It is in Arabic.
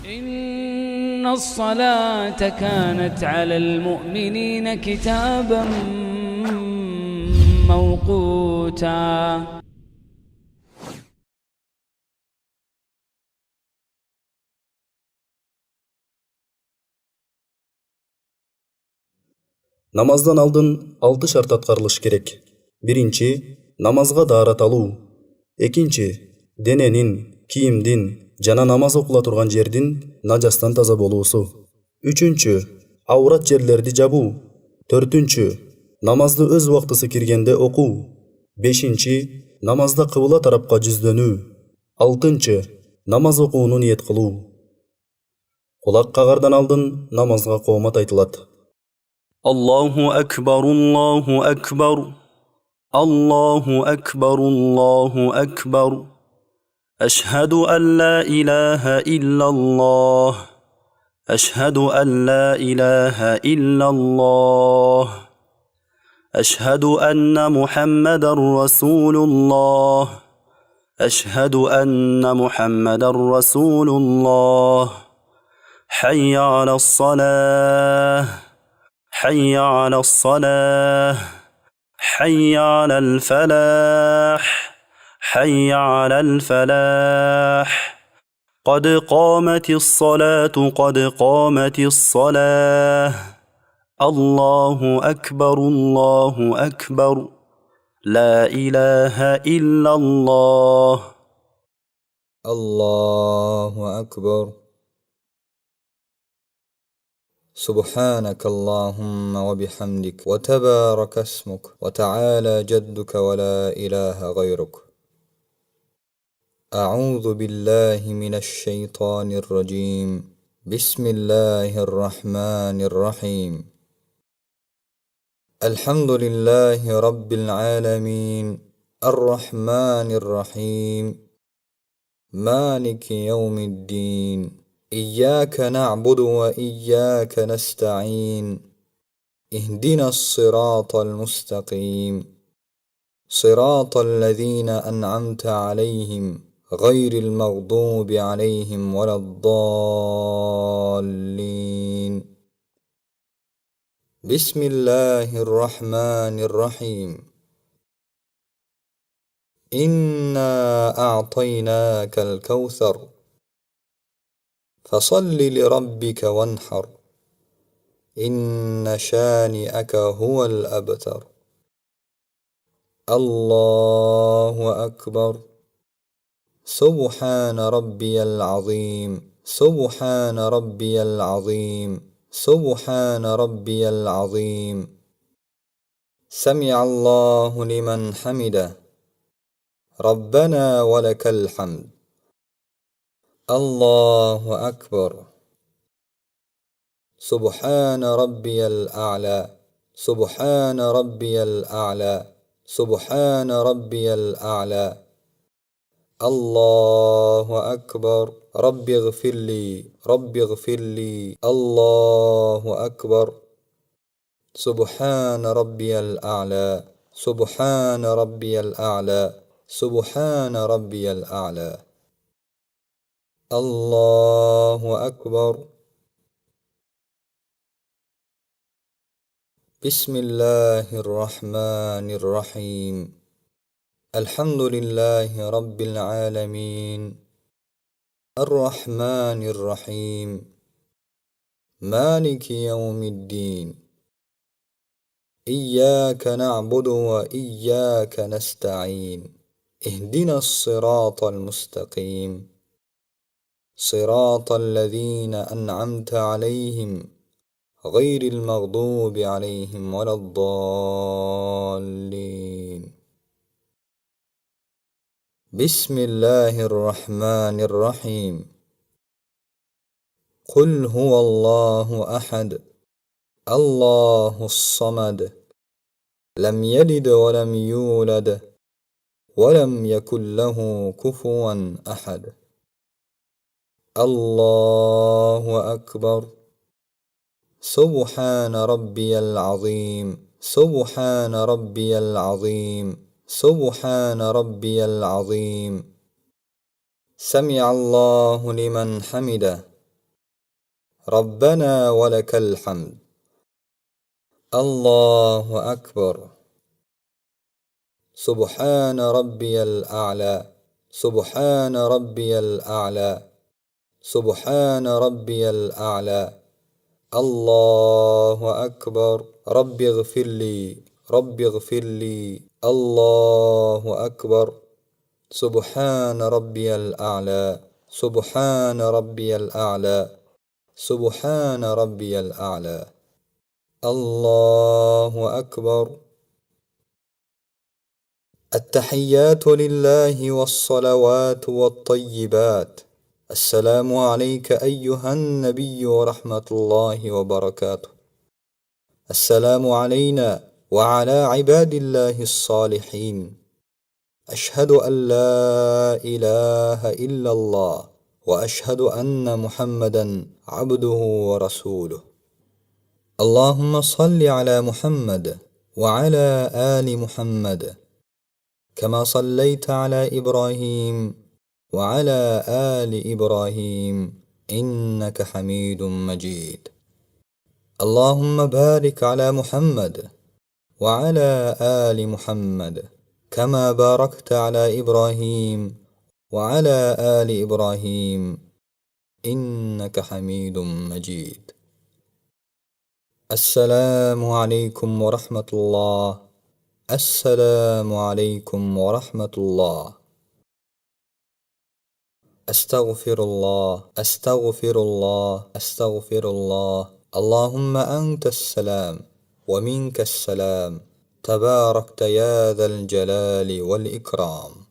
إن الصلاة كانت على المؤمنين كتابا موقوتا. Намаздан алдын 6 шарт аткарылыш керек. Биринчи, намазга даарат алуу. Экинчи, дененин, кийимдин жана намаз окула турган жердин нажастан таза болуусу. Үчүнчү, аврат жерлерди жабуу. Төртүнчү, намазды өз убактысы киргенде окуу. Бешинчи, намазда кыбла тарапка жүздөнүү. Алтынчы, намаз окууну ниет кылуу. Кулак кагардан алдын намазга коомат айтылат. الله أكبر الله أكبر الله أكبر الله أكبر أشهد أن لا إله إلا الله أشهد أن لا إله إلا الله أشهد أن محمدا رسول الله أشهد أن محمدا رسول الله حي على الصلاة حي على الصلاة حي على الفلاح حي على الفلاح قد قامت الصلاة قد قامت الصلاة الله أكبر الله أكبر لا إله إلا الله الله أكبر. سبحانك اللهم وبحمدك وتبارك اسمك وتعالى جدك ولا إله غيرك. أعوذ بالله من الشيطان الرجيم. بسم الله الرحمن الرحيم. الحمد لله رب العالمين الرحمن الرحيم مالك يوم الدين. إياك نعبد وإياك نستعين. اهدنا الصراط المستقيم صراط الذين أنعمت عليهم غير المغضوب عليهم ولا الضالين. بسم الله الرحمن الرحيم. إنا أعطيناك الكوثر فصل لربك وانحر إن شانئك هو الأبتر. الله أكبر. سبحان ربي العظيم سبحان ربي العظيم سبحان ربي العظيم. سمع الله لمن حمده ربنا ولك الحمد. الله أكبر. سبحان ربي الأعلى سبحان ربي الأعلى سبحان ربي الأعلى. الله أكبر. رب اغفر لي رب اغفر لي. الله أكبر. سبحان ربي الأعلى سبحان ربي الأعلى سبحان ربي الأعلى. الله أكبر. بسم الله الرحمن الرحيم. الحمد لله رب العالمين الرحمن الرحيم مالك يوم الدين. إياك نعبد وإياك نستعين. اهدنا الصراط المستقيم صراط الذين أنعمت عليهم غير المغضوب عليهم ولا الضالين. بسم الله الرحمن الرحيم. قل هو الله أحد الله الصمد لم يلد ولم يولد ولم يكن له كفوا أحد. الله أكبر. سبحان ربي العظيم سبحان ربي العظيم سبحان ربي العظيم. سمع الله لمن حمده ربنا ولك الحمد. الله أكبر. سبحان ربي الأعلى. سبحان ربي الأعلى. سبحان ربي الأعلى. الله أكبر. رب اغفر لي. رب اغفر لي. الله أكبر. سبحان ربي الأعلى. سبحان ربي الأعلى. سبحان ربي الأعلى. الله أكبر. التحيات لله والصلوات والطيبات. السلام عليك أيها النبي ورحمة الله وبركاته. السلام علينا وعلى عباد الله الصالحين. أشهد أن لا إله إلا الله وأشهد أن محمدا عبده ورسوله. اللهم صل على محمد وعلى آل محمد كما صليت على إبراهيم وعلى آل إبراهيم إنك حميد مجيد. اللهم بارك على محمد وعلى آل محمد كما باركت على إبراهيم وعلى آل إبراهيم إنك حميد مجيد. السلام عليكم ورحمة الله. السلام عليكم ورحمة الله. أستغفر الله. أستغفر الله. أستغفر الله. اللهم أنت السلام ومنك السلام، تباركت يا ذا الجلال والإكرام.